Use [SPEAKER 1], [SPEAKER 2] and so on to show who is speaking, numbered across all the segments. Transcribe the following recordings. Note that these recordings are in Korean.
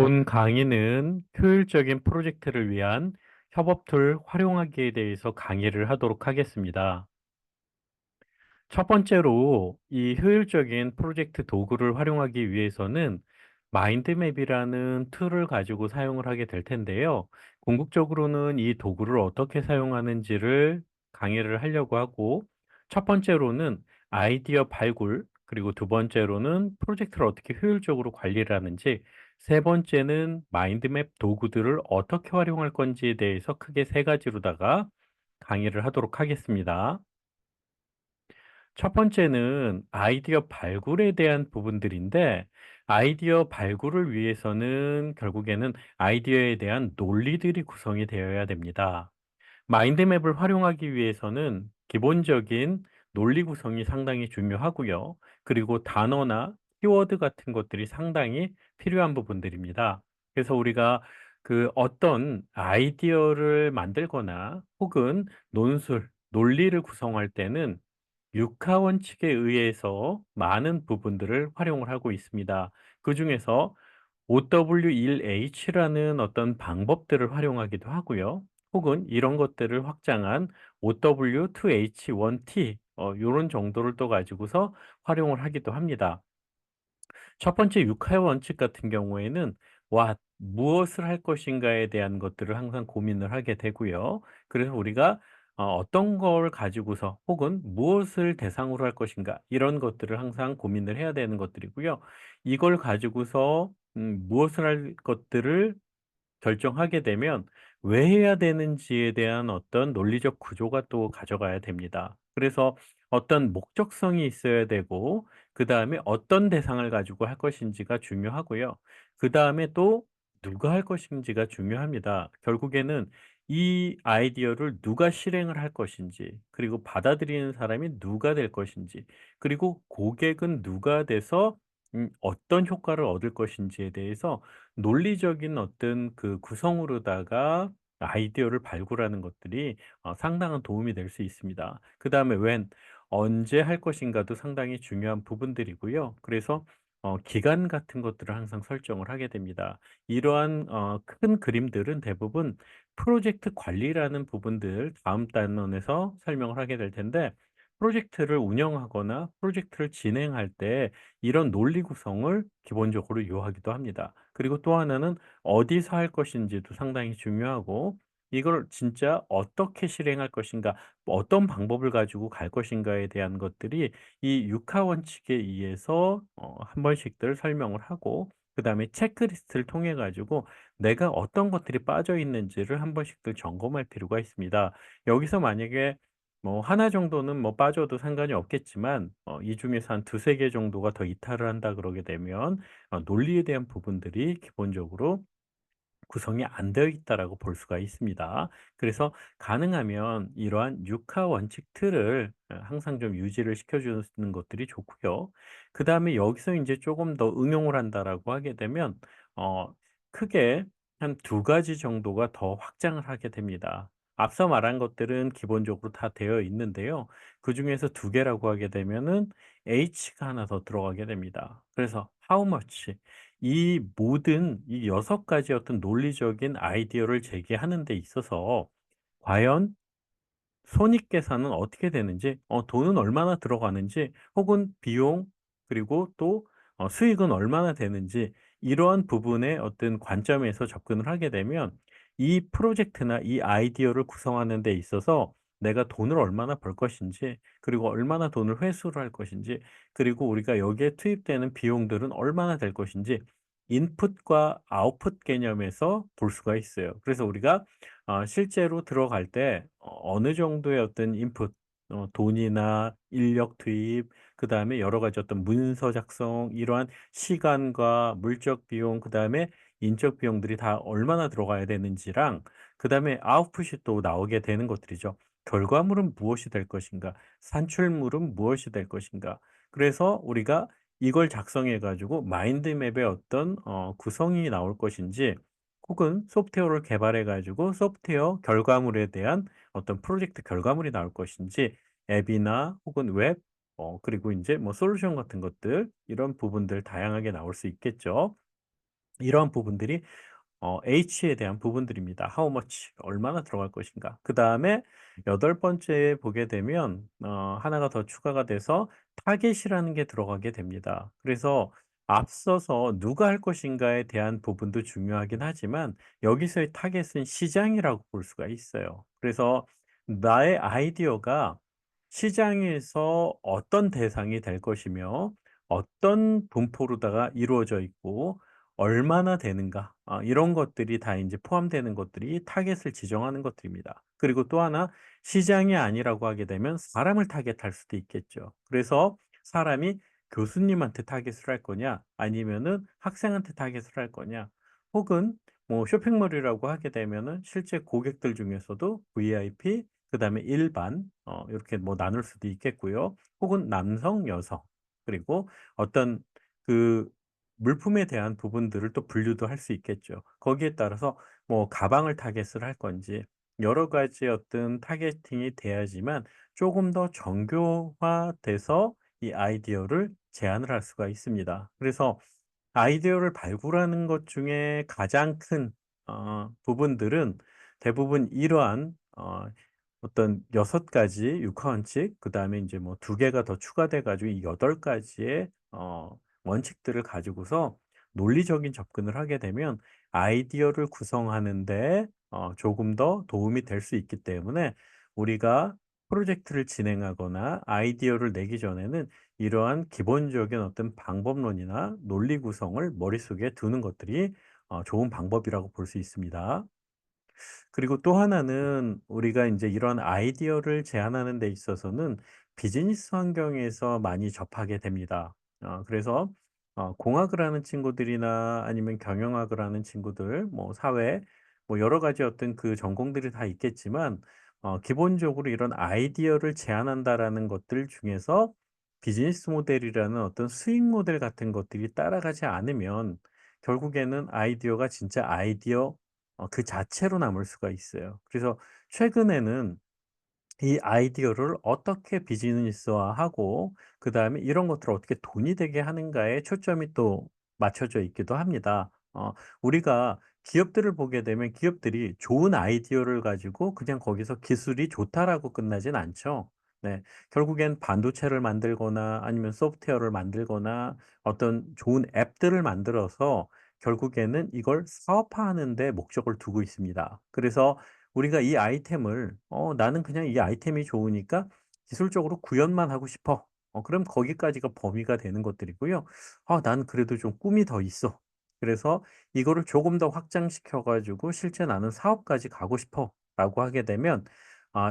[SPEAKER 1] 본 강의는 효율적인 프로젝트를 위한 협업 툴 활용하기에 대해서 강의를 하도록 하겠습니다. 첫 번째로 이 효율적인 프로젝트 도구를 활용하기 위해서는 마인드맵이라는 툴을 가지고 사용을 하게 될 텐데요. 궁극적으로는 이 도구를 어떻게 사용하는지를 강의를 하려고 하고, 첫 번째로는 아이디어 발굴, 그리고 두 번째로는 프로젝트를 어떻게 효율적으로 관리를 하는지, 세 번째는 마인드맵 도구들을 어떻게 활용할 건지에 대해서 크게 세 가지로다가 강의를 하도록 하겠습니다. 첫 번째는 아이디어 발굴에 대한 부분들인데, 아이디어 발굴을 위해서는 결국에는 아이디어에 대한 논리들이 구성이 되어야 됩니다. 마인드맵을 활용하기 위해서는 기본적인 논리 구성이 상당히 중요하고요. 그리고 단어나 키워드 같은 것들이 상당히 필요한 부분들입니다. 그래서 우리가 그 어떤 아이디어를 만들거나 혹은 논술, 논리를 구성할 때는 육하 원칙에 의해서 많은 부분들을 활용을 하고 있습니다. 그중에서 OW1H라는 어떤 방법들을 활용하기도 하고요. 혹은 이런 것들을 확장한 OW2H1T 요런 정도를 또 가지고서 활용을 하기도 합니다. 첫 번째 육하의 원칙 같은 경우에는 what 무엇을 할 것인가에 대한 것들을 항상 고민을 하게 되고요. 그래서 우리가 어떤 걸 가지고서 혹은 무엇을 대상으로 할 것인가 이런 것들을 항상 고민을 해야 되는 것들이고요. 이걸 가지고서 무엇을 할 것들을 결정하게 되면 왜 해야 되는지에 대한 어떤 논리적 구조가 또 가져가야 됩니다. 그래서 어떤 목적성이 있어야 되고, 그다음에 어떤 대상을 가지고 할 것인지가 중요하고요. 그다음에 또 누가 할 것인지가 중요합니다. 결국에는 이 아이디어를 누가 실행을 할 것인지, 그리고 받아들이는 사람이 누가 될 것인지, 그리고 고객은 누가 돼서 어떤 효과를 얻을 것인지에 대해서 논리적인 어떤 그 구성으로다가 아이디어를 발굴하는 것들이 상당한 도움이 될 수 있습니다. 그다음에 when, 언제 할 것인가도 상당히 중요한 부분들이고요. 그래서 기간 같은 것들을 항상 설정을 하게 됩니다. 이러한 큰 그림들은 대부분 프로젝트 관리라는 부분들 다음 단원에서 설명을 하게 될 텐데, 프로젝트를 운영하거나 프로젝트를 진행할 때 이런 논리 구성을 기본적으로 요하기도 합니다. 그리고 또 하나는 어디서 할 것인지도 상당히 중요하고, 이걸 진짜 어떻게 실행할 것인가, 뭐 어떤 방법을 가지고 갈 것인가에 대한 것들이 이 육하 원칙에 의해서 한 번씩들 설명을 하고, 그다음에 체크리스트를 통해 가지고 내가 어떤 것들이 빠져 있는지를 한 번씩들 점검할 필요가 있습니다. 여기서 만약에 뭐 하나 정도는 뭐 빠져도 상관이 없겠지만 이 중에서 한 두세 개 정도가 더 이탈을 한다 그러게 되면 논리에 대한 부분들이 기본적으로 구성이 안 되어 있다라고 볼 수가 있습니다. 그래서 가능하면 이러한 육하 원칙 틀을 항상 좀 유지를 시켜 주는 것들이 좋고요. 그다음에 여기서 이제 조금 더 응용을 한다라고 하게 되면 어 크게 한 두 가지 정도가 더 확장을 하게 됩니다. 앞서 말한 것들은 기본적으로 다 되어 있는데요. 그중에서 두 개라고 하게 되면은 H가 하나 더 들어가게 됩니다. 그래서 how much, 이 모든 이 6가지 어떤 논리적인 아이디어를 제기하는 데 있어서 과연 손익 계산은 어떻게 되는지, 돈은 얼마나 들어가는지, 혹은 비용, 그리고 또 수익은 얼마나 되는지, 이러한 부분의 어떤 관점에서 접근을 하게 되면 이 프로젝트나 이 아이디어를 구성하는 데 있어서 내가 돈을 얼마나 벌 것인지, 그리고 얼마나 돈을 회수를 할 것인지, 그리고 우리가 여기에 투입되는 비용들은 얼마나 될 것인지, 인풋과 아웃풋 개념에서 볼 수가 있어요. 그래서 우리가 실제로 들어갈 때 어느 정도의 어떤 인풋, 돈이나 인력 투입, 그다음에 여러 가지 어떤 문서 작성, 이러한 시간과 물적 비용, 그다음에 인적 비용들이 다 얼마나 들어가야 되는지랑, 그다음에 아웃풋이 또 나오게 되는 것들이죠. 결과물은 무엇이 될 것인가? 산출물은 무엇이 될 것인가? 그래서 우리가 이걸 작성해 가지고 마인드맵의 어떤 구성이 나올 것인지, 혹은 소프트웨어를 개발해 가지고 소프트웨어 결과물에 대한 어떤 프로젝트 결과물이 나올 것인지, 앱이나 혹은 웹, 그리고 인제 뭐 솔루션 같은 것들, 이런 부분들 다양하게 나올 수 있겠죠. 이러한 부분들이 H에 대한 부분들입니다. How much 얼마나 들어갈 것인가. 그다음에 여덟 번째에 보게 되면 하나가 더 추가가 돼서 타겟이라는 게 들어가게 됩니다. 그래서 앞서서 누가 할 것인가에 대한 부분도 중요하긴 하지만 여기서의 타겟은 시장이라고 볼 수가 있어요. 그래서 나의 아이디어가 시장에서 어떤 대상이 될 것이며 어떤 분포로다가 이루어져 있고 얼마나 되는가, 이런 것들이 다 이제 포함되는 것들이 타겟을 지정하는 것들입니다. 그리고 또 하나, 시장이 아니라고 하게 되면 사람을 타겟할 수도 있겠죠. 그래서 사람이 교수님한테 타겟을 할 거냐 아니면은 학생한테 타겟을 할 거냐, 혹은 뭐 쇼핑몰이라고 하게 되면은 실제 고객들 중에서도 VIP, 그다음에 일반, 요렇게 뭐 나눌 수도 있겠고요. 혹은 남성, 여성, 그리고 어떤 그 물품에 대한 부분들을 또 분류도 할 수 있겠죠. 거기에 따라서 뭐 가방을 타겟을 할 건지 여러 가지 어떤 타겟팅이 돼야지만 조금 더 정교화돼서 이 아이디어를 제안을 할 수가 있습니다. 그래서 아이디어를 발굴하는 것 중에 가장 큰 부분들은 대부분 이러한 어떤 6 가지 육하 원칙, 그다음에 이제 뭐 2 개가 더 추가돼 가지고 이 8 가지의 원칙들을 가지고서 논리적인 접근을 하게 되면 아이디어를 구성하는 데 조금 더 도움이 될 수 있기 때문에 우리가 프로젝트를 진행하거나 아이디어를 내기 전에는 이러한 기본적인 어떤 방법론이나 논리 구성을 머릿속에 두는 것들이 좋은 방법이라고 볼 수 있습니다. 그리고 또 하나는 우리가 이제 이런 아이디어를 제안하는 데 있어서는 비즈니스 환경에서 많이 접하게 됩니다. 그래서 공학을 하는 친구들이나 아니면 경영학을 하는 친구들, 뭐 사회, 뭐 여러 가지 어떤 그 전공들이 다 있겠지만 기본적으로 이런 아이디어를 제안한다라는 것들 중에서 비즈니스 모델이라는 어떤 수익 모델 같은 것들이 따라가지 않으면 결국에는 아이디어가 진짜 아이디어 그 자체로 남을 수가 있어요. 그래서 최근에는 이 아이디어를 어떻게 비즈니스화하고 그다음에 이런 것들을 어떻게 돈이 되게 하는가에 초점이 또 맞춰져 있기도 합니다. 우리가 기업들을 보게 되면 기업들이 좋은 아이디어를 가지고 그냥 거기서 기술이 좋다라고 끝나진 않죠. 네. 결국엔 반도체를 만들거나 아니면 소프트웨어를 만들거나 어떤 좋은 앱들을 만들어서 결국에는 이걸 사업화하는 데 목적을 두고 있습니다. 그래서 우리가 이 아이템을 '나는 그냥 이 아이템이 좋으니까 기술적으로 구현만 하고 싶어.' 그럼 거기까지가 범위가 되는 것들이고요. '아 나는 그래도 좀 꿈이 더 있어. 그래서 이거를 조금 더 확장시켜 가지고 실제 나는 사업까지 가고 싶어.'라고 하게 되면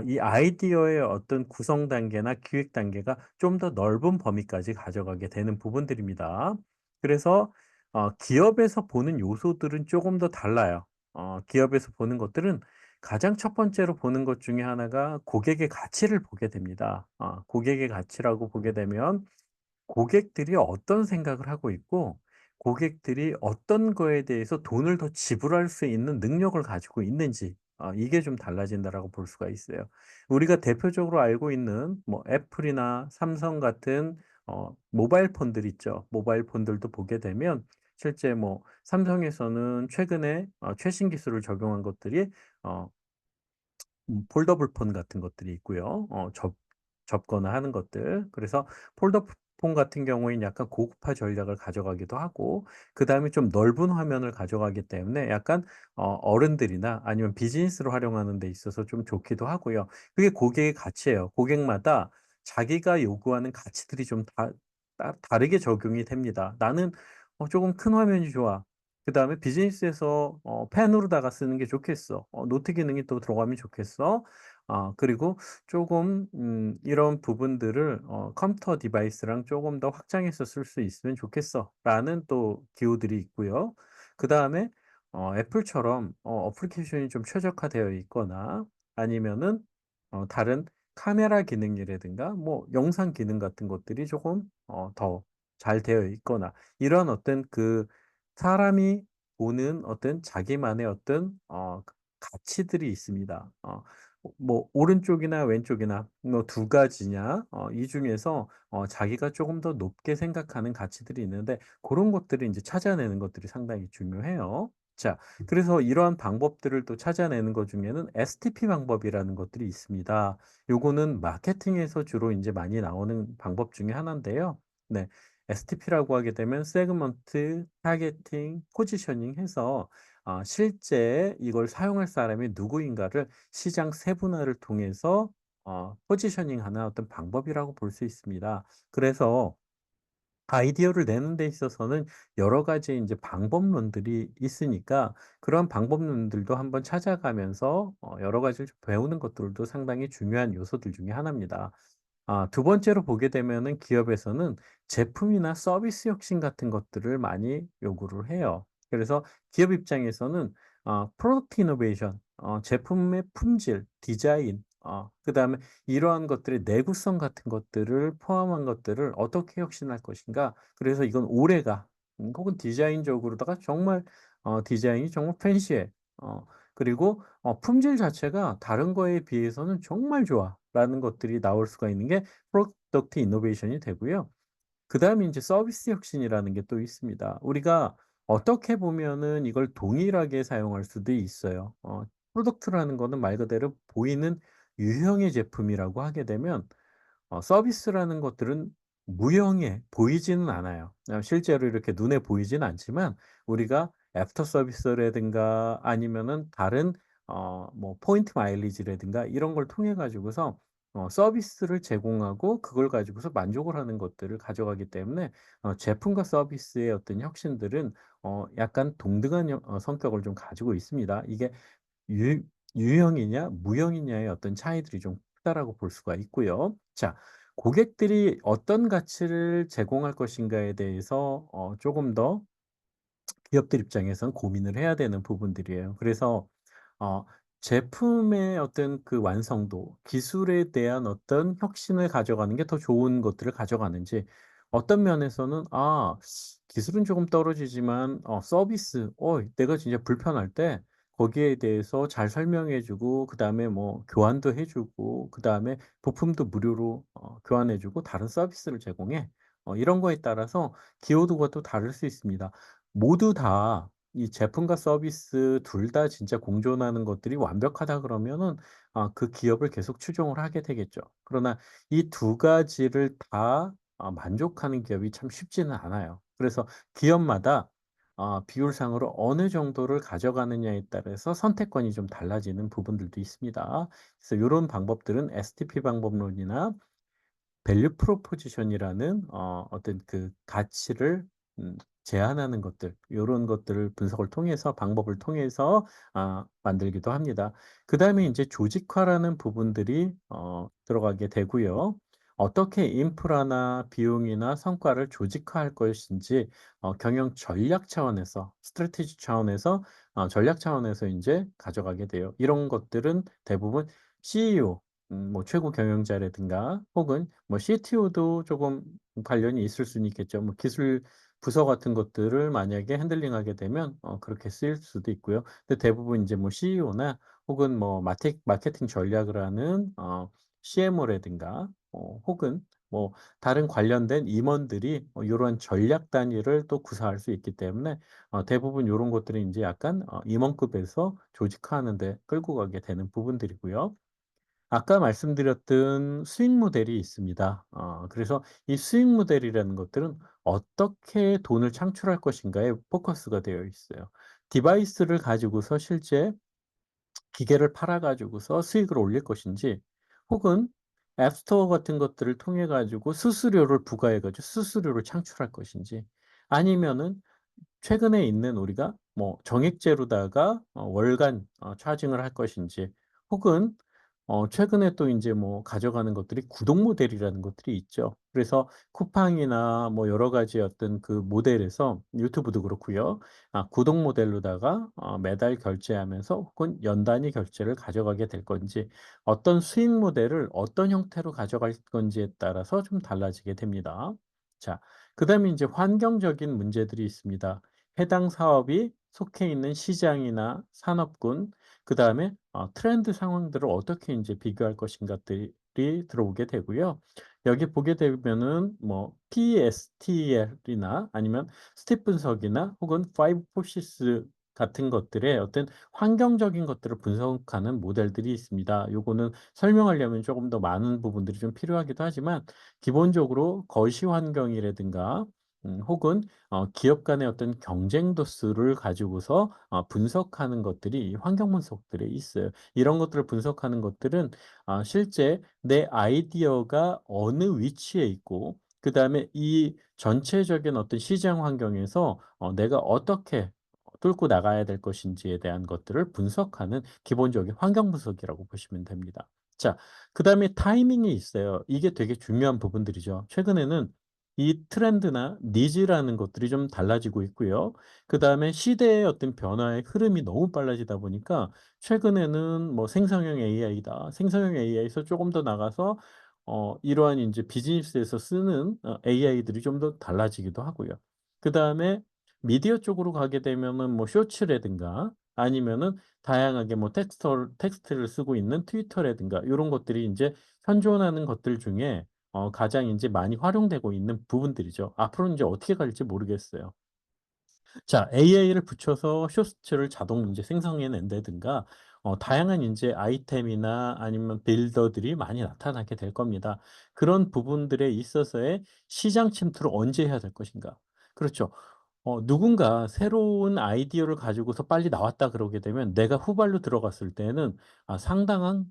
[SPEAKER 1] 이 아이디어의 어떤 구성 단계나 기획 단계가 좀 더 넓은 범위까지 가져가게 되는 부분들입니다. 그래서 기업에서 보는 요소들은 조금 더 달라요. 기업에서 보는 것들은 가장 첫 번째로 보는 것 중에 하나가 고객의 가치를 보게 됩니다. 고객의 가치라고 보게 되면 고객들이 어떤 생각을 하고 있고 고객들이 어떤 거에 대해서 돈을 더 지불할 수 있는 능력을 가지고 있는지, 이게 좀 달라진다라고 볼 수가 있어요. 우리가 대표적으로 알고 있는 뭐 애플이나 삼성 같은 모바일 폰들 있죠. 모바일 폰들도 보게 되면 실제 뭐 삼성에서는 최근에 최신 기술을 적용한 것들이 어 폴더블 폰 같은 것들이 있고요. 접거나 하는 것들. 그래서 폴더 폰 같은 경우에는 약간 고급화 전략을 가져가기도 하고 그다음에 좀 넓은 화면을 가져가기 때문에 약간 어른들이나 아니면 비즈니스로 활용하는 데 있어서 좀 좋기도 하고요. 그게 고객의 가치예요. 고객마다 자기가 요구하는 가치들이 좀 다르게 적용이 됩니다. 나는 조금 큰 화면이 좋아. 그다음에 비즈니스에서 펜으로다가 쓰는 게 좋겠어. 노트 기능이 또 들어가면 좋겠어. 그리고 조금 이런 부분들을 '컴퓨터 디바이스랑 조금 더 확장해서 쓸 수 있으면 좋겠어.'라는 또 기호들이 있고요. 그다음에 애플처럼 어플리케이션이 좀 최적화되어 있거나 아니면은 다른 카메라 기능이라든가 뭐 영상 기능 같은 것들이 조금 더 잘 되어 있거나 이런 어떤 그 사람이 보는 어떤 자기만의 어떤 가치들이 있습니다. 뭐 오른쪽이나 왼쪽이나 뭐 두 가지냐 이 중에서 자기가 조금 더 높게 생각하는 가치들이 있는데 그런 것들을 인제 찾아내는 것들이 상당히 중요해요. 자, 그래서 이러한 방법들을 또 찾아내는 것 중에는 STP 방법이라는 것들이 있습니다. 요거는 마케팅에서 주로 인제 많이 나오는 방법 중에 하나인데요. 네. STP라고 하게 되면 세그먼트, 타겟팅, 포지셔닝 해서 실제 이걸 사용할 사람이 누구인가를 시장 세분화를 통해서 포지셔닝하는 어떤 방법이라고 볼 수 있습니다. 그래서 아이디어를 내는 데 있어서는 여러 가지 인제 방법론들이 있으니까 그런 방법론들도 한번 찾아가면서 여러 가지를 좀 배우는 것들도 상당히 중요한 요소들 중에 하나입니다. 두 번째로 보게 되면은 기업에서는 제품이나 서비스 혁신 같은 것들을 많이 요구를 해요. 그래서 기업 입장에서는 프로덕트 이노베이션 제품의 품질, 디자인 그다음에 이러한 것들의 내구성 같은 것들을 포함한 것들을 어떻게 혁신할 것인가. 그래서 이건 오래가 혹은 디자인적으로다가 정말 디자인이 정말 팬시해. 그리고 품질 자체가 다른 거에 비해서는 정말 좋아라는 것들이 나올 수가 있는 게 프로덕트 이노베이션이 되고요. 그다음에 인제 서비스 혁신이라는 게 또 있습니다. 우리가 어떻게 보면은 이걸 동일하게 사용할 수도 있어요. 프로덕트라는 거는 말 그대로 보이는 유형의 제품이라고 하게 되면 서비스라는 것들은 무형해 보이지는 않아요. 실제로 이렇게 눈에 보이지는 않지만 우리가 애프터 서비스라든가 아니면은 다른 뭐 포인트 마일리지라든가 이런 걸 통해 가지고서 서비스를 제공하고 그걸 가지고서 만족을 하는 것들을 가져가기 때문에 제품과 서비스의 어떤 혁신들은 약간 동등한 성격을 좀 가지고 있습니다. 이게 유 유형이냐 무형이냐의 어떤 차이들이 좀 크다라고 볼 수가 있고요. 자, 고객들이 어떤 가치를 제공할 것인가에 대해서 조금 더 기업들 입장에선 고민을 해야 되는 부분들이에요. 그래서 어 제품의 어떤 그 완성도, 기술에 대한 어떤 혁신을 가져가는 게 더 좋은 것들을 가져가는지, 어떤 면에서는 기술은 조금 떨어지지만 서비스 내가 진짜 불편할 때 거기에 대해서 잘 설명해 주고 그다음에 뭐 교환도 해 주고 그다음에 부품도 무료로 교환해 주고 다른 서비스를 제공해. 이런 거에 따라서 기여도가 또 다를 수 있습니다. 모두 다 이 제품과 서비스 둘 다 진짜 공존하는 것들이 완벽하다 그러면은 그 기업을 계속 추종을 하게 되겠죠. 그러나 이 두 가지를 다 만족하는 기업이 참 쉽지는 않아요. 그래서 기업마다 비율상으로 어느 정도를 가져가느냐에 따라서 선택권이 좀 달라지는 부분들도 있습니다. 그래서 요런 방법들은 STP 방법론이나 밸류 프로포지션이라는 어떤 그 가치를 제한하는 것들, 요런 것들을 분석을 통해서 방법을 통해서 만들기도 합니다. 그다음에 인제 조직화라는 부분들이 들어가게 되고요. 어떻게 인프라나 비용이나 성과를 조직화할 것인지 경영 전략 차원에서 스트래티지 차원에서 전략 차원에서 인제 가져가게 돼요. 이런 것들은 대부분 CEO 뭐 최고 경영자라든가 혹은 뭐 CTO도 조금 관련이 있을 수는 있겠죠. 뭐 기술 부서 같은 것들을 만약에 핸들링하게 되면 그렇게 쓰일 수도 있고요. 근데 대부분 인제 뭐 CEO나 혹은 뭐 마케팅 전략을 하는 CMO라든가 혹은 뭐 다른 관련된 임원들이 요런 전략 단위를 또 구사할 수 있기 때문에 대부분 요런 것들이 인제 약간 임원급에서 조직화하는 데 끌고 가게 되는 부분들이고요. 아까 말씀드렸던 수익 모델이 있습니다. 그래서 이 수익 모델이라는 것들은 어떻게 돈을 창출할 것인가에 포커스가 되어 있어요. 디바이스를 가지고서 실제 기계를 팔아 가지고서 수익을 올릴 것인지 혹은 앱스토어 같은 것들을 통해 가지고 수수료를 부과해 가지고 수수료를 창출할 것인지 아니면은 최근에 있는 우리가 뭐 정액제로다가 월간 차징을 할 것인지 혹은 최근에 또 인제 뭐 가져가는 것들이 구독 모델이라는 것들이 있죠. 그래서 쿠팡이나 뭐 여러 가지 어떤 그 모델에서 유튜브도 그렇고요. 구독 모델로다가 매달 결제하면서 혹은 연 단위 결제를 가져가게 될 건지 어떤 수익 모델을 어떤 형태로 가져갈 건지에 따라서 좀 달라지게 됩니다. 자, 그다음에 인제 환경적인 문제들이 있습니다. 해당 사업이 속해 있는 시장이나 산업군, 그다음에 트렌드 상황들을 어떻게 인제 비교할 것인가들이 들어오게 되고요. 여기 보게 되면은 뭐 PSTL이나 아니면 스텝 분석이나 혹은 5 포시스 같은 것들의 어떤 환경적인 것들을 분석하는 모델들이 있습니다. 요거는 설명하려면 조금 더 많은 부분들이 좀 필요하기도 하지만 기본적으로 거시 환경이라든가 혹은 기업 간의 어떤 경쟁 도수를 가지고서 분석하는 것들이 환경 분석들에 있어요. 이런 것들을 분석하는 것들은 실제 내 아이디어가 어느 위치에 있고 그다음에 이 전체적인 어떤 시장 환경에서 내가 어떻게 뚫고 나가야 될 것인지에 대한 것들을 분석하는 기본적인 환경 분석이라고 보시면 됩니다. 자, 그다음에 타이밍이 있어요. 이게 되게 중요한 부분들이죠. 최근에는 이 트렌드나 니즈라는 것들이 좀 달라지고 있고요. 그다음에 시대의 어떤 변화의 흐름이 너무 빨라지다 보니까 최근에는 뭐 생성형 AI다. 생성형 AI에서 조금 더 나가서 이러한 인제 비즈니스에서 쓰는 AI들이 좀 더 달라지기도 하고요. 그다음에 미디어 쪽으로 가게 되면은 뭐 쇼츠라든가 아니면은 다양하게 뭐 텍스트를 쓰고 있는 트위터라든가 요런 것들이 인제 현존하는 것들 중에 가장 인제 많이 활용되고 있는 부분들이죠. 앞으로는 인제 어떻게 갈지 모르겠어요. 자, AI를 붙여서 쇼츠를 자동 인제 생성해 낸다든가 다양한 인제 아이템이나 아니면 빌더들이 많이 나타나게 될 겁니다. 그런 부분들에 있어서의 시장 침투를 언제 해야 될 것인가. 그렇죠. 누군가 새로운 아이디어를 가지고서 빨리 나왔다 그러게 되면 내가 후발로 들어갔을 때는 상당한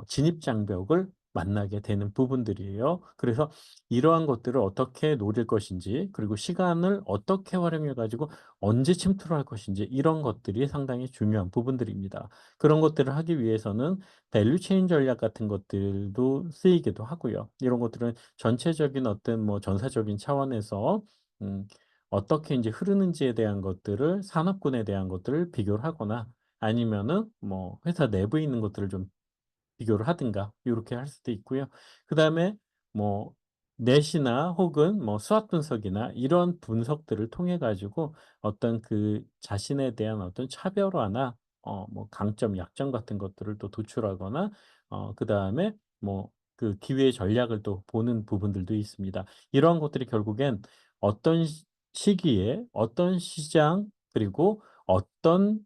[SPEAKER 1] 진입 장벽을 만나게 되는 부분들이에요. 그래서 이러한 것들을 어떻게 노릴 것인지 그리고 시간을 어떻게 활용해 가지고 언제 침투를 할 것인지 이런 것들이 상당히 중요한 부분들입니다. 그런 것들을 하기 위해서는 밸류 체인 전략 같은 것들도 쓰이기도 하고요. 이런 것들은 전체적인 어떤 뭐 전사적인 차원에서 음 어떻게 이제 흐르는지에 대한 것들을 산업군에 대한 것들을 비교를 하거나 아니면은 뭐 회사 내부에 있는 것들을 좀 비교를 하든가 요렇게 할 수도 있고요. 그다음에 뭐 넷이나 혹은 뭐 수학 분석이나 이런 분석들을 통해 가지고 어떤 그 자신에 대한 어떤 차별화나 뭐 강점, 약점 같은 것들을 또 도출하거나 그다음에 뭐 그 기회 전략을 또 보는 부분들도 있습니다. 이러한 것들이 결국엔 어떤 시기에 어떤 시장 그리고 어떤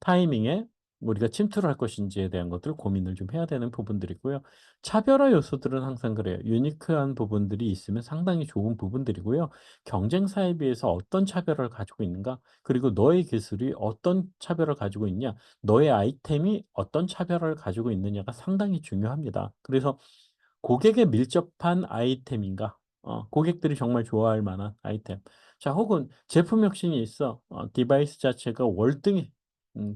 [SPEAKER 1] 타이밍에 우리가 침투를 할 것인지에 대한 것들 고민을 좀 해야 되는 부분들이고요. 차별화 요소들은 항상 그래요. 유니크한 부분들이 있으면 상당히 좋은 부분들이고요. 경쟁사에 비해서 어떤 차별화를 가지고 있는가? 그리고 너의 기술이 어떤 차별화를 가지고 있냐? 너의 아이템이 어떤 차별화를 가지고 있느냐가 상당히 중요합니다. 그래서 고객에 밀접한 아이템인가? 고객들이 정말 좋아할 만한 아이템. 자, 혹은 제품 혁신이 있어. 디바이스 자체가 월등히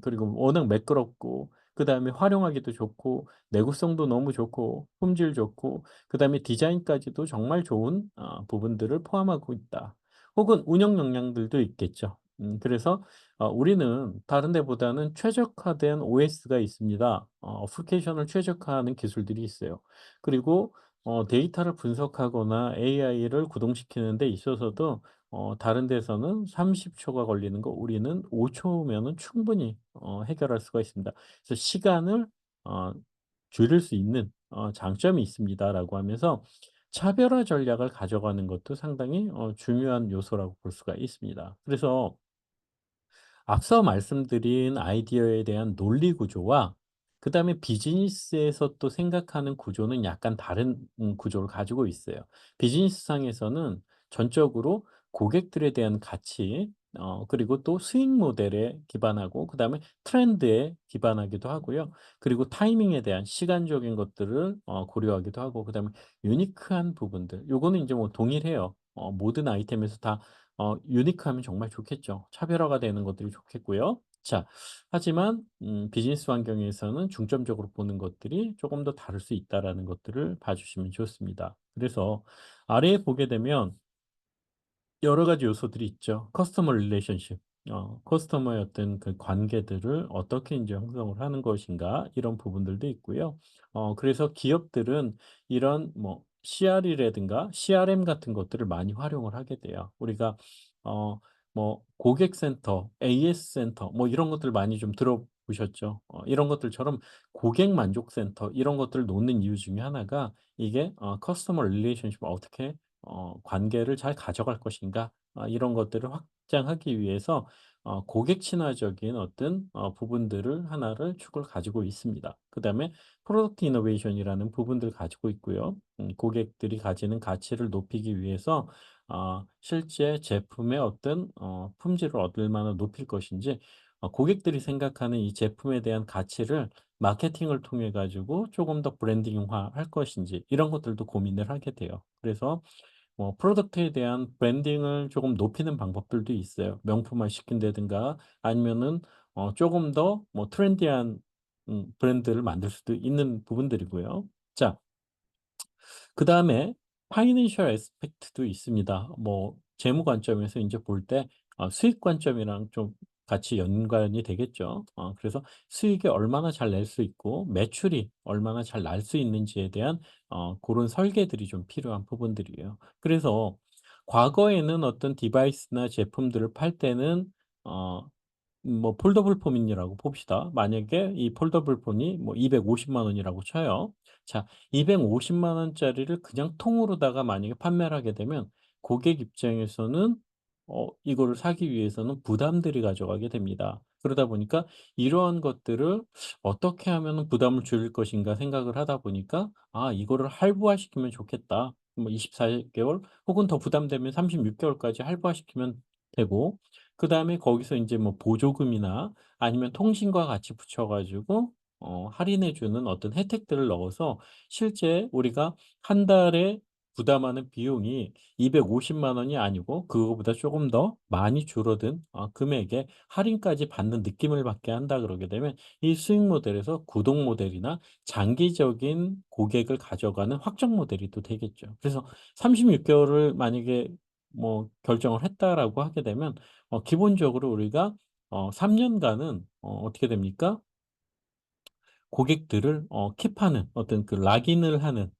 [SPEAKER 1] 그리고 워낙 매끄럽고 그다음에 활용하기도 좋고 내구성도 너무 좋고 품질 좋고 그다음에 디자인까지도 정말 좋은 부분들을 포함하고 있다. 혹은 운영 역량들도 있겠죠. 그래서 우리는 다른 데보다는 최적화된 OS가 있습니다. 어플리케이션을 최적화하는 기술들이 있어요. 그리고 데이터를 분석하거나 AI를 구동시키는 데 있어서도 다른 데서는 30 초가 걸리는 거 우리는 5 초면은 충분히 해결할 수가 있습니다. 그래서 시간을 어 줄일 수 있는 장점이 있습니다라고 하면서 차별화 전략을 가져가는 것도 상당히 중요한 요소라고 볼 수가 있습니다. 그래서 앞서 말씀드린 아이디어에 대한 논리 구조와 그다음에 비즈니스에서 또 생각하는 구조는 약간 다른 구조를 가지고 있어요. 비즈니스상에서는 전적으로 고객들에 대한 가치 그리고 또 수익 모델에 기반하고 그다음에 트렌드에 기반하기도 하고요. 그리고 타이밍에 대한 시간적인 것들을 고려하기도 하고 그다음에 유니크한 부분들 요거는 이제 뭐 동일해요. 모든 아이템에서 다 유니크하면 정말 좋겠죠. 차별화가 되는 것들이 좋겠고요. 자, 하지만 비즈니스 환경에서는 중점적으로 보는 것들이 조금 더 다를 수 있다라는 것들을 봐주시면 좋습니다. 그래서 아래에 보게 되면 여러 가지 요소들이 있죠. 커스터머 릴레이션십. 커스터머의 어떤 그 관계들을 어떻게 인제 형성을 하는 것인가 이런 부분들도 있고요. 그래서 기업들은 이런 뭐 CR이라든가 CRM 같은 것들을 많이 활용을 하게 돼요. 우리가 어 뭐 고객센터, AS 센터 뭐 이런 것들 많이 좀 들어보셨죠? 이런 것들처럼 고객 만족 센터 이런 것들을 놓는 이유 중에 하나가 이게 커스터머 릴레이션십을 어떻게 관계를 잘 가져갈 것인가 이런 것들을 확장하기 위해서 고객 친화적인 어떤 부분들을 하나를 축을 가지고 있습니다. 그다음에 프로덕트 이노베이션이라는 부분들을 가지고 있고요. 고객들이 가지는 가치를 높이기 위해서 실제 제품의 어떤 품질을 얼마나 높일 것인지 고객들이 생각하는 이 제품에 대한 가치를 마케팅을 통해 가지고 조금 더 브랜딩화할 것인지 이런 것들도 고민을 하게 돼요. 그래서 프로덕트에 대한 브랜딩을 조금 높이는 방법들도 있어요. 명품화 시킨다든가 아니면은 조금 더 뭐 트렌디한 브랜드를 만들 수도 있는 부분들이고요. 자, 그다음에 파이낸셜 애스펙트도 있습니다. 뭐 재무 관점에서 이제 볼 때 수익 관점이랑 좀 같이 연관이 되겠죠. 그래서 수익이 얼마나 잘 낼 수 있고 매출이 얼마나 잘 날 수 있는지에 대한 그런 설계들이 좀 필요한 부분들이에요. 그래서 과거에는 어떤 디바이스나 제품들을 팔 때는 어 뭐 폴더블 폰이라고 봅시다. 만약에 이 폴더블 폰이 뭐 250만 원이라고 쳐요. 자, 250만 원짜리를 그냥 통으로다가 만약에 판매를 하게 되면 고객 입장에서는 이거를 사기 위해서는 부담들이 가져가게 됩니다. 그러다 보니까 이러한 것들을 '어떻게 하면은 부담을 줄일 것인가.' 생각을 하다 보니까 '아 이거를 할부화시키면 좋겠다.' 뭐 24 개월 혹은 더 부담되면 36 개월까지 할부화시키면 되고 그다음에 거기서 인제 뭐 보조금이나 아니면 통신과 같이 붙여 가지고 할인해 주는 어떤 혜택들을 넣어서 실제 우리가 한 달에 부담하는 비용이 250만 원이 아니고 그거보다 쪼금 더 많이 줄어든 금액에 할인까지 받는 느낌을 받게 한다 그러게 되면 이 수익 모델에서 구독 모델이나 장기적인 고객을 가져가는 확정 모델이 또 되겠죠. 그래서 36 개월을 만약에 뭐 결정을 했다라고 하게 되면 기본적으로 우리가 3 년간은 어떻게 됩니까? 고객들을 킵하는 어떤 그 락인을 하는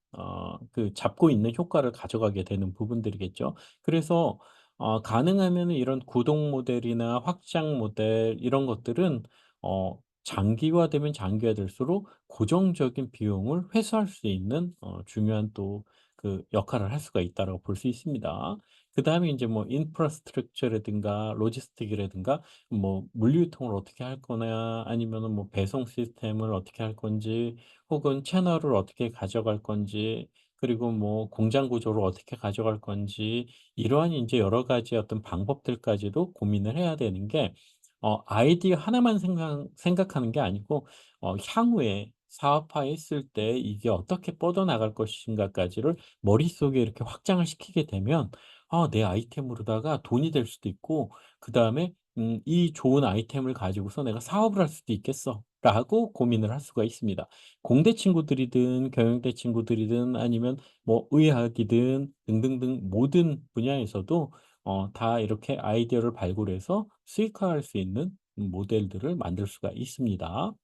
[SPEAKER 1] 그 잡고 있는 효과를 가져가게 되는 부분들이겠죠. 그래서 가능하면은 이런 구독 모델이나 확장 모델 이런 것들은 장기화되면 장기화될수록 고정적인 비용을 회수할 수 있는 중요한 또 그 역할을 할 수가 있다라고 볼 수 있습니다. 그다음에 이제 뭐 인프라스트럭처라든가 로지스틱이라든가 뭐 물류유통을 어떻게 할 거나 아니면은 뭐 배송 시스템을 어떻게 할 건지 혹은 채널을 어떻게 가져갈 건지 그리고 뭐 공장 구조를 어떻게 가져갈 건지 이러한 이제 여러 가지 어떤 방법들까지도 고민을 해야 되는 게 아이디어 하나만 생각하는 게 아니고 향후에 사업화했을 때 이게 어떻게 뻗어나갈 것인가까지를 머릿속에 이렇게 확장을 시키게 되면 내 아이템으로다가 돈이 될 수도 있고 그다음에 '이 좋은 아이템을 가지고서 내가 사업을 할 수도 있겠어.'라고 고민을 할 수가 있습니다. 공대 친구들이든 경영대 친구들이든 아니면 뭐 의학이든 등등등 모든 분야에서도 다 이렇게 아이디어를 발굴해서 수익화할 수 있는 모델들을 만들 수가 있습니다.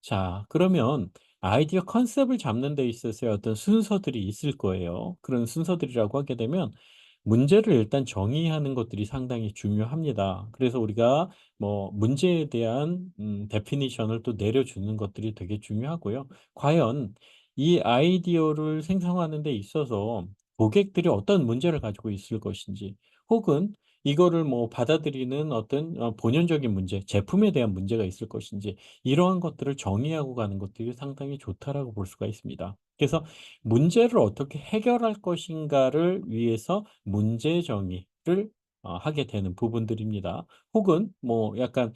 [SPEAKER 1] 자, 그러면 아이디어 컨셉을 잡는 데 있어서의 어떤 순서들이 있을 거예요. 그런 순서들이라고 하게 되면 문제를 일단 정의하는 것들이 상당히 중요합니다. 그래서 우리가 뭐 문제에 대한 데피니션을 또 내려주는 것들이 되게 중요하고요. 과연 이 아이디어를 생성하는 데 있어서 고객들이 어떤 문제를 가지고 있을 것인지 혹은 이거를 뭐 받아들이는 어떤 본연적인 문제, 제품에 대한 문제가 있을 것인지 이러한 것들을 정의하고 가는 것들이 상당히 좋다라고 볼 수가 있습니다. 그래서 문제를 어떻게 해결할 것인가를 위해서 문제 정의를 하게 되는 부분들입니다. 혹은 뭐 약간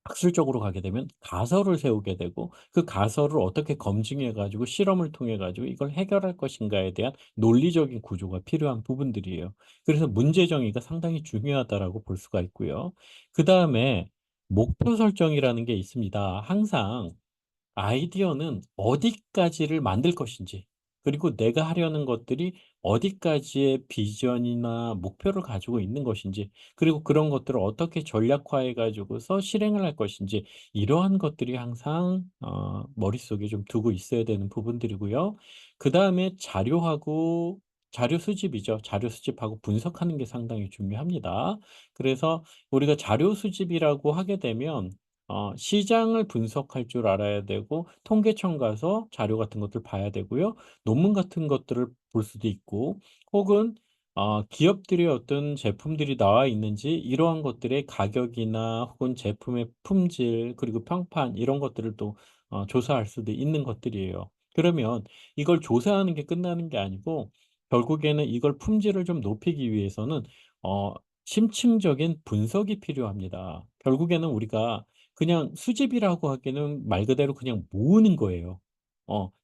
[SPEAKER 1] 학술적으로 가게 되면 가설을 세우게 되고 그 가설을 어떻게 검증해 가지고 실험을 통해 가지고 이걸 해결할 것인가에 대한 논리적인 구조가 필요한 부분들이에요. 그래서 문제 정의가 상당히 중요하다라고 볼 수가 있고요. 그다음에 목표 설정이라는 게 있습니다. 항상 아이디어는 어디까지를 만들 것인지 그리고 내가 하려는 것들이 어디까지의 비전이나 목표를 가지고 있는 것인지 그리고 그런 것들을 어떻게 전략화해 가지고서 실행을 할 것인지 이러한 것들이 항상 머릿속에 좀 두고 있어야 되는 부분들이고요. 그다음에 자료하고 자료 수집이죠. 자료 수집하고 분석하는 게 상당히 중요합니다. 그래서 우리가 자료 수집이라고 하게 되면 시장을 분석할 줄 알아야 되고 통계청 가서 자료 같은 것들 봐야 되고요. 논문 같은 것들을 볼 수도 있고 혹은 기업들의 어떤 제품들이 나와 있는지 이러한 것들의 가격이나 혹은 제품의 품질 그리고 평판 이런 것들을 또 조사할 수도 있는 것들이에요. 그러면 이걸 조사하는 게 끝나는 게 아니고 결국에는 이걸 품질을 좀 높이기 위해서는 어 심층적인 분석이 필요합니다. 결국에는 우리가 그냥 수집이라고 하기에는 말 그대로 그냥 모으는 거예요.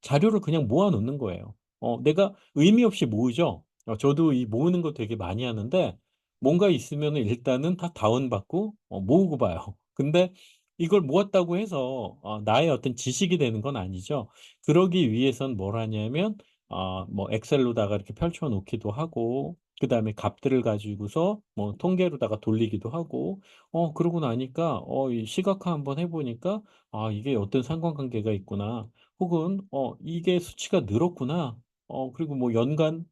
[SPEAKER 1] 자료를 그냥 모아 놓는 거예요. 내가 의미 없이 모으죠. 저도 이 모으는 거 되게 많이 하는데 뭔가 있으면은 일단은 다 다운받고 모으고 봐요. 근데 이걸 모았다고 해서 나의 어떤 지식이 되는 건 아니죠. 그러기 위해선 뭘 하냐면 뭐 엑셀로다가 이렇게 펼쳐 놓기도 하고 그다음에 값들을 가지고서 뭐 통계로다가 돌리기도 하고 그러고 나니까 이 시각화 한번 해 보니까 '아 이게 어떤 상관관계가 있구나.' 혹은 '이게 수치가 늘었구나.' 그리고 뭐 '연간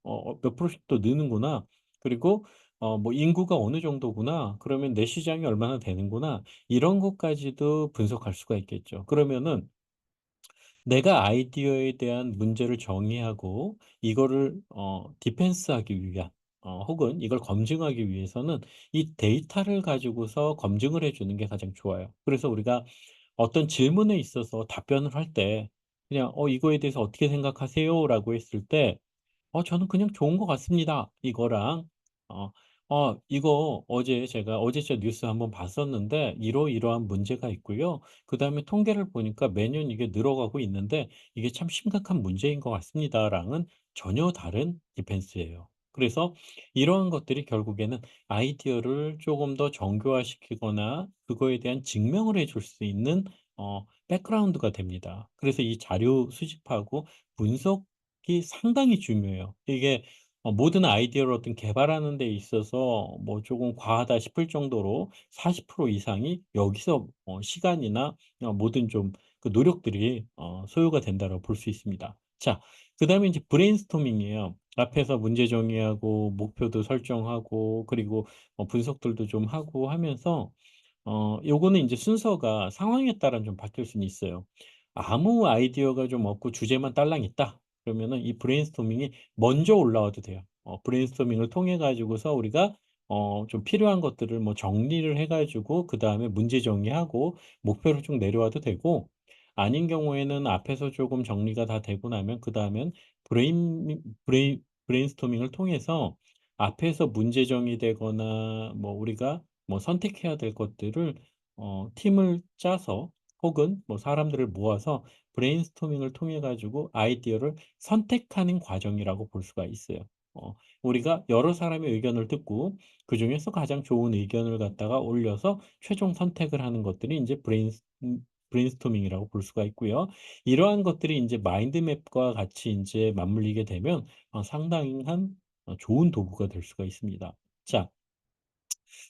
[SPEAKER 1] 몇 프로씩 또 느는구나.' 그리고 뭐 '인구가 어느 정도구나. 그러면 내 시장이 얼마나 되는구나.' 이런 것까지도 분석할 수가 있겠죠. 그러면은 내가 아이디어에 대한 문제를 정의하고 이거를 디펜스하기 위한 혹은 이걸 검증하기 위해서는 이 데이터를 가지고서 검증을 해 주는 게 가장 좋아요. 그래서 우리가 어떤 질문에 있어서 답변을 할 때 그냥 이거에 대해서 어떻게 생각하세요?"라고 했을 때 저는 그냥 좋은 것 같습니다. 이거랑 어 이거 어제 제가 뉴스 한번 봤었는데 이러이러한 문제가 있고요. 그다음에 통계를 보니까 매년 이게 늘어가고 있는데 이게 참 심각한 문제인 것 같습니다."랑은 전혀 다른 디펜스예요. 그래서 이러한 것들이 결국에는 아이디어를 조금 더 정교화시키거나 그거에 대한 증명을 해줄 수 있는 백그라운드가 됩니다. 그래서 이 자료 수집하고 분석이 상당히 중요해요. 이게 모든 아이디어를 어떤 개발하는 데 있어서 뭐 조금 과하다 싶을 정도로 40% 이상이 여기서 시간이나 모든 좀 그 노력들이 소요가 된다고 볼 수 있습니다. 자, 그다음에 이제 브레인스토밍이에요. 앞에서 문제 정의하고 목표도 설정하고 그리고 분석들도 좀 하고 하면서 요거는 인제 순서가 상황에 따라 좀 바뀔 수는 있어요. 아무 아이디어가 좀 없고 주제만 딸랑 있다. 그러면은 이 브레인스토밍이 먼저 올라와도 돼요. 브레인스토밍을 통해 가지고서 우리가 좀 필요한 것들을 뭐 정리를 해 가지고 그다음에 문제 정의하고 목표를 쭉 내려와도 되고 아닌 경우에는 앞에서 쪼금 정리가 다 되고 나면 그다음엔 브레인스토밍을 통해서 앞에서 문제 정의되거나 뭐 우리가 뭐 선택해야 될 것들을 팀을 짜서 혹은 뭐 사람들을 모아서 브레인스토밍을 통해 가지고 아이디어를 선택하는 과정이라고 볼 수가 있어요. 우리가 여러 사람의 의견을 듣고 그중에서 가장 좋은 의견을 갖다가 올려서 최종 선택을 하는 것들이 인제 브레인스토밍이라고 볼 수가 있고요. 이러한 것들이 인제 마인드맵과 같이 인제 맞물리게 되면 상당한 좋은 도구가 될 수가 있습니다. 자,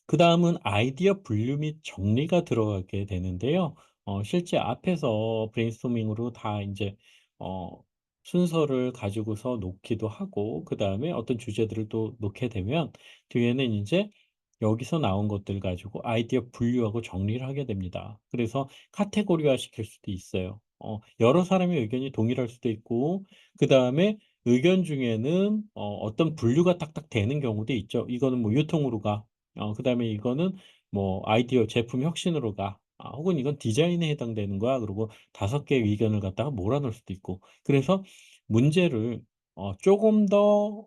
[SPEAKER 1] 그다음은 아이디어 분류 및 정리가 들어가게 되는데요. 실제 앞에서 브레인스토밍으로 다 인제 어 순서를 가지고서 놓기도 하고 그다음에 어떤 주제들을 또 놓게 되면 뒤에는 인제 여기서 나온 것들 가지고 아이디어 분류하고 정리를 하게 됩니다. 그래서 카테고리화 시킬 수도 있어요. 여러 사람의 의견이 동일할 수도 있고 그다음에 의견 중에는 어떤 분류가 딱딱 되는 경우도 있죠. 이거는 뭐 유통으로 가. 그다음에 이거는 뭐 아이디어 제품 혁신으로 가. 혹은 이건 디자인에 해당되는 거야. 그러고 5 개의 의견을 갖다가 몰아 넣을 수도 있고. 그래서 문제를 쪼금 더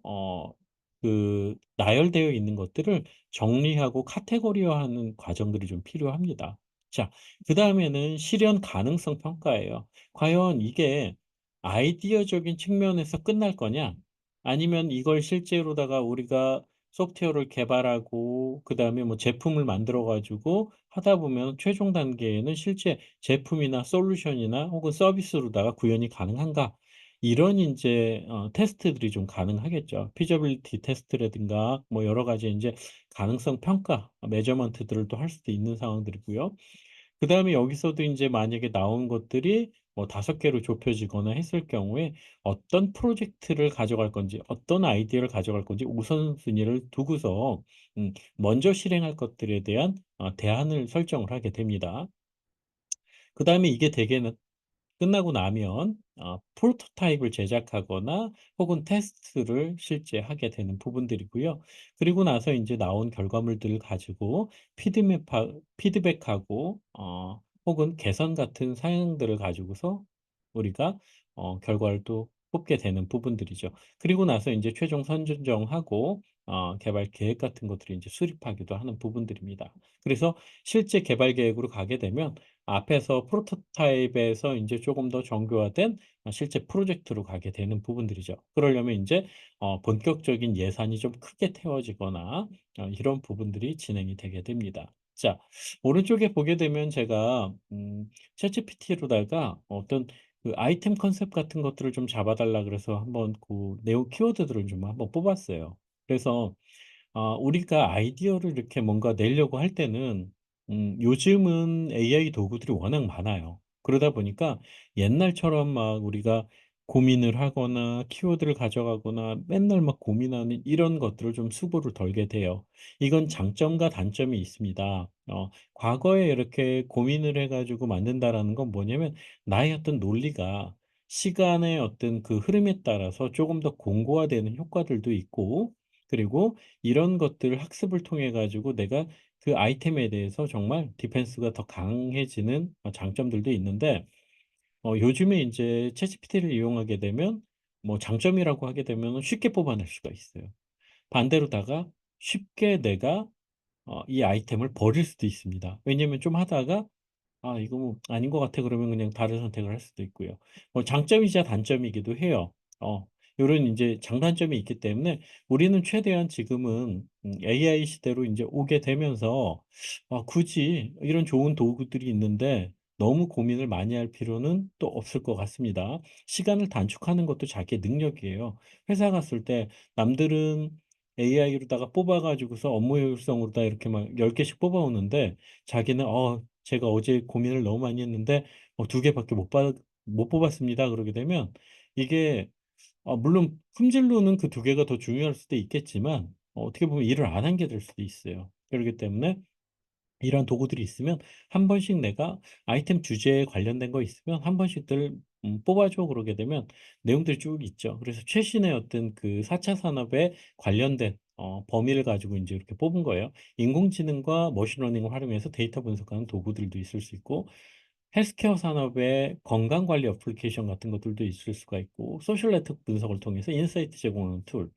[SPEAKER 1] 나열되어 있는 것들을 정리하고 카테고리화하는 과정들이 좀 필요합니다. 자, 그다음에는 실현 가능성 평가예요. 과연 이게 아이디어적인 측면에서 끝날 거냐? 아니면 이걸 실제로다가 우리가 소프트웨어를 개발하고 그다음에 뭐 제품을 만들어 가지고 하다 보면 최종 단계에는 실제 제품이나 솔루션이나 혹은 서비스로다가 구현이 가능한가? 이런 인제 테스트들이 좀 가능하겠죠. 피저빌리티 테스트라든가 뭐 여러 가지 인제 가능성 평가 메저먼트들을 또 할 수도 있는 상황들이고요. 그다음에 여기서도 인제 만약에 나온 것들이 뭐 5개로 좁혀지거나 했을 경우에 어떤 프로젝트를 가져갈 건지 어떤 아이디어를 가져갈 건지 우선순위를 두고서 먼저 실행할 것들에 대한 대안을 설정을 하게 됩니다. 그다음에 이게 대개는 끝나고 나면 프로토타입을 제작하거나 혹은 테스트를 실제 하게 되는 부분들이고요. 그리고 나서 이제 나온 결과물들을 가지고 피드백하고 혹은 개선 같은 사항들을 가지고서 우리가 결과를 또 뽑게 되는 부분들이죠. 그리고 나서 이제 최종 선정하고 개발 계획 같은 것들을 제 수립하기도 하는 부분들입니다. 그래서 실제 개발 계획으로 가게 되면 앞에서 프로토타입에서 인제 쪼금 더 정교화된 실제 프로젝트로 가게 되는 부분들이죠. 그러려면 인제 본격적인 예산이 좀 크게 태워지거나 이런 부분들이 진행이 되게 됩니다. 자, 오른쪽에 보게 되면 제가 챗GPT로다가 어떤 그 아이템 컨셉 같은 것들을 좀 잡아 달라 그래서 한번 그 내용 키워드들을 좀 한번 뽑았어요. 그래서 우리가 아이디어를 이렇게 뭔가 내려고 할 때는 요즘은 AI 도구들이 워낙 많아요. 그러다 보니까 옛날처럼 막 우리가 고민을 하거나 키워드를 가져가거나 맨날 막 고민하는 이런 것들을 좀 수고를 덜게 돼요. 이건 장점과 단점이 있습니다. 과거에 이렇게 고민을 해 가지고 만든다라는 건 뭐냐면 나의 어떤 논리가 시간의 어떤 그 흐름에 따라서 조금 더 공고화되는 효과들도 있고, 그리고 이런 것들을 학습을 통해 가지고 내가 그 아이템에 대해서 정말 디펜스가 더 강해지는 장점들도 있는데, 요즘에 인제 챗GPT를 이용하게 되면 뭐 장점이라고 하게 되면은 쉽게 뽑아낼 수가 있어요. 반대로다가 쉽게 내가 이 아이템을 버릴 수도 있습니다. 왜냐면 좀 하다가 '아 이거 뭐 아닌 것 같아.' 그러면 그냥 다른 선택을 할 수도 있고요. 장점이자 단점이기도 해요. 요런 인제 장단점이 있기 때문에 우리는 최대한 지금은 AI 시대로 인제 오게 되면서 굳이 이런 좋은 도구들이 있는데 너무 고민을 많이 할 필요는 또 없을 것 같습니다. 시간을 단축하는 것도 자기의 능력이에요. 회사 갔을 때 남들은 AI로다가 뽑아 가지고서 업무 효율성으로다 이렇게 막 10 개씩 뽑아 오는데, 자기는 제가 어제 고민을 너무 많이 했는데 2 개밖에 못 뽑았습니다." 그러게 되면 이게 물론 품질로는 그 2 개가 더 중요할 수도 있겠지만 어떻게 보면 일을 안 한 게 될 수도 있어요. 그러기 때문에 이런 도구들이 있으면 한 번씩 내가 아이템 주제에 관련된 거 있으면 한 번씩들 "뽑아 줘." 그러게 되면 내용들이 쭉 있죠. 그래서 최신의 어떤 그 4차 산업에 관련된 범위를 가지고 인제 이렇게 뽑은 거예요. 인공지능과 머신러닝을 활용해서 데이터 분석하는 도구들도 있을 수 있고, 헬스케어 산업의 건강 관리 어플리케이션 같은 것들도 있을 수가 있고, 소셜 네트워크 분석을 통해서 인사이트 제공하는 툴,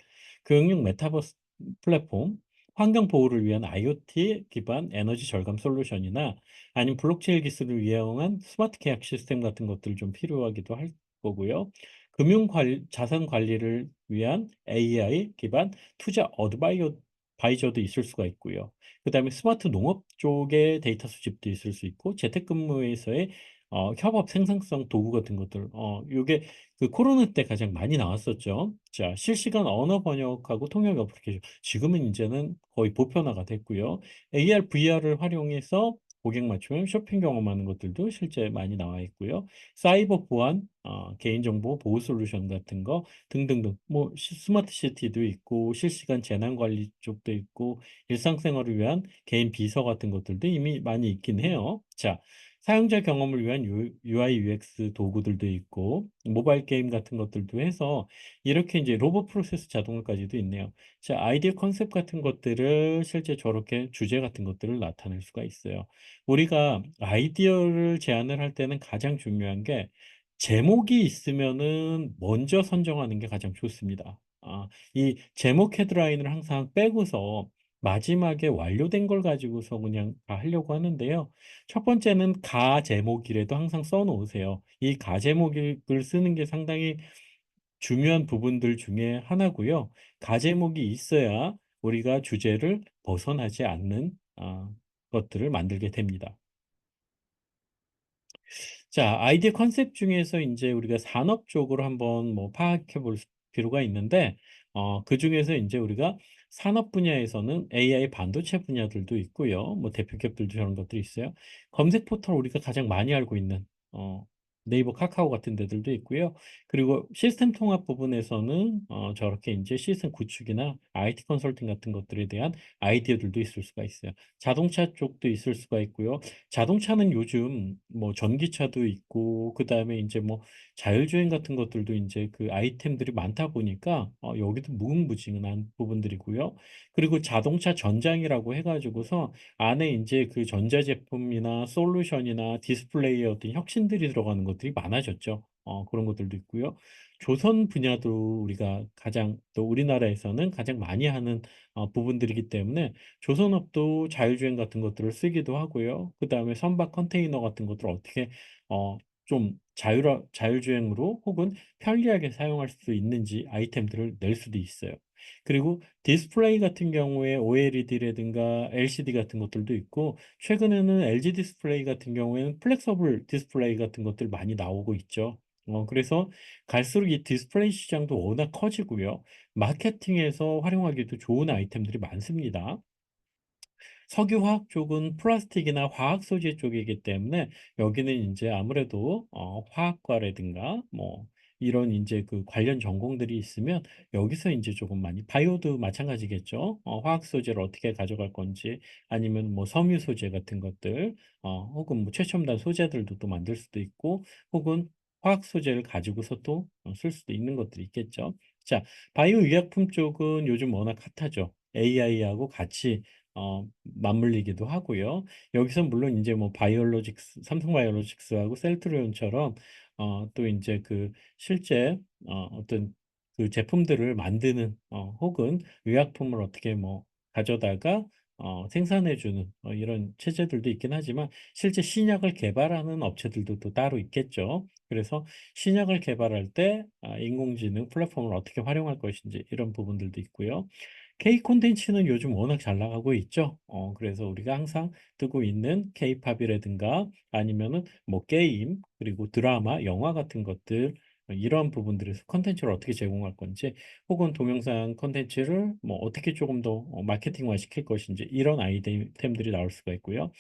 [SPEAKER 1] 교육용 메타버스 플랫폼, 환경 보호를 위한 IoT 기반 에너지 절감 솔루션이나 아니면 블록체인 기술을 이용한 스마트 계약 시스템 같은 것들이 좀 필요하기도 할 거고요. 자산 관리를 위한 AI 기반 투자 바이저도 있을 수가 있고요. 그다음에 스마트 농업 쪽의 데이터 수집도 있을 수 있고, 재택근무에서의 협업 생산성 도구 같은 것들, 요게 그 코로나 때 가장 많이 나왔었죠. 자, 실시간 언어 번역하고 통역 어플리케이션. 지금은 인제는 거의 보편화가 됐고요. AR, VR을 활용해서 고객 맞춤형 쇼핑 경험하는 것들도 실제 많이 나와 있고요. 사이버 보안, 개인정보 보호 솔루션 같은 거 등등등, 뭐 스마트 시티도 있고 실시간 재난 관리 쪽도 있고 일상생활을 위한 개인 비서 같은 것들도 이미 많이 있긴 해요. 자, 사용자 경험을 위한 UI, UX 도구들도 있고 모바일 게임 같은 것들도 해서 이렇게 이제 로봇 프로세스 자동화까지도 있네요. 자, 아이디어 컨셉 같은 것들을 실제 저렇게 주제 같은 것들을 나타낼 수가 있어요. 우리가 아이디어를 제안을 할 때는 가장 중요한 게 제목이 있으면은 먼저 선정하는 게 가장 좋습니다. 이 제목 헤드라인을 항상 빼고서 마지막에 완료된 걸 가지고서 그냥 다 하려고 하는데요. 첫 번째는 가 제목이라도 항상 써 놓으세요. 이 가 제목을 쓰는 게 상당히 중요한 부분들 중에 하나고요. 가 제목이 있어야 우리가 주제를 벗어나지 않는 것들을 만들게 됩니다. 자, 아이디어 컨셉 중에서 인제 우리가 산업 쪽으로 한번 뭐 파악해 볼 필요가 있는데, 그중에서 인제 우리가 산업 분야에서는 AI 반도체 분야들도 있고요. 뭐 대표 기업들도 저런 것들이 있어요. 검색 포털 우리가 가장 많이 알고 있는 어 네이버 카카오 같은 데들도 있고요. 그리고 시스템 통합 부분에서는 저렇게 인제 시스템 구축이나 IT 컨설팅 같은 것들에 대한 아이디어들도 있을 수가 있어요. 자동차 쪽도 있을 수가 있고요. 자동차는 요즘 뭐 전기차도 있고 그다음에 인제 뭐 자율주행 같은 것들도 인제 그 아이템들이 많다 보니까 여기도 무궁무진한 부분들이고요. 그리고 자동차 전장이라고 해 가지고서 안에 인제 그 전자제품이나 솔루션이나 디스플레이의 어떤 혁신들이 들어가는 것들이 많아졌죠. 그런 것들도 있고요. 조선 분야도 우리가 가장 또 우리나라에서는 가장 많이 하는 부분들이기 때문에 조선업도 자율주행 같은 것들을 쓰기도 하고요. 그다음에 선박 컨테이너 같은 것들을 어떻게 좀 자율주행으로 혹은 편리하게 사용할 수 있는지 아이템들을 낼 수도 있어요. 그리고 디스플레이 같은 경우에 OLED라든가 LCD 같은 것들도 있고 최근에는 LG 디스플레이 같은 경우에는 플렉서블 디스플레이 같은 것들 많이 나오고 있죠. 그래서 갈수록 이 디스플레이 시장도 워낙 커지고요. 마케팅에서 활용하기도 좋은 아이템들이 많습니다. 석유화학 쪽은 플라스틱이나 화학 소재 쪽이기 때문에 여기는 인제 아무래도 화학과라든가 뭐 이런 인제 그 관련 전공들이 있으면 여기서 인제 조금 많이 바이오도 마찬가지겠죠. 화학 소재를 어떻게 가져갈 건지 아니면 뭐 섬유 소재 같은 것들 혹은 뭐 최첨단 소재들도 또 만들 수도 있고 혹은 화학 소재를 가지고서 또 쓸 수도 있는 것들이 있겠죠. 자, 바이오 의약품 쪽은 요즘 워낙 핫하죠. AI하고 같이 맞물리기도 하고요. 여기서 물론 인제 뭐 바이오로직스 삼성 바이오로직스하고 셀트리온처럼 또 인제 그 실제 어떤 그 제품들을 만드는 혹은 의약품을 어떻게 뭐 가져다가 생산해 주는 이런 체제들도 있긴 하지만 실제 신약을 개발하는 업체들도 또 따로 있겠죠. 그래서 신약을 개발할 때 인공지능 플랫폼을 어떻게 활용할 것인지 이런 부분들도 있고요. K 콘텐츠는 요즘 워낙 잘 나가고 있죠. 그래서 우리가 항상 뜨고 있는 K-팝이라든가 아니면은 뭐 게임 그리고 드라마, 영화 같은 것들 이러한 부분들에서 콘텐츠를 어떻게 제공할 건지 혹은 동영상 콘텐츠를 뭐 어떻게 조금 더 마케팅화 시킬 것인지 이런 아이템들이 나올 수가 있고요.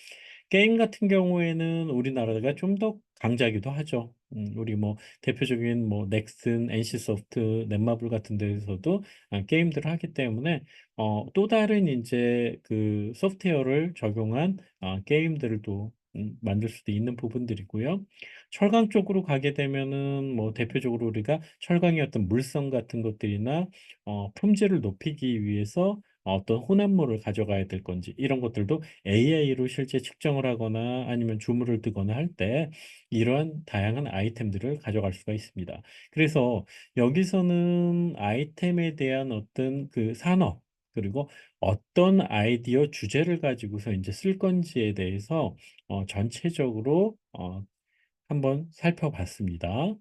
[SPEAKER 1] 게임 같은 경우에는 우리나라가 좀 더 강자기도 하죠. 우리 뭐 대표적인 뭐 넥슨, NC소프트, 넷마블 같은 데에서도 게임들을 하기 때문에 또 다른 인제 그 소프트웨어를 적용한 게임들을 또 만들 수도 있는 부분들이고요. 철강 쪽으로 가게 되면은 뭐 대표적으로 우리가 철강의 어떤 물성 같은 것들이나 품질을 높이기 위해서 어떤 혼합물을 가져가야 될 건지 이런 것들도 AI로 실제 측정을 하거나 아니면 주문을 뜨거나 할 때 이러한 다양한 아이템들을 가져갈 수가 있습니다. 그래서 여기서는 아이템에 대한 어떤 그 산업 그리고 어떤 아이디어 주제를 가지고서 인제 쓸 건지에 대해서 전체적으로 한번 살펴봤습니다.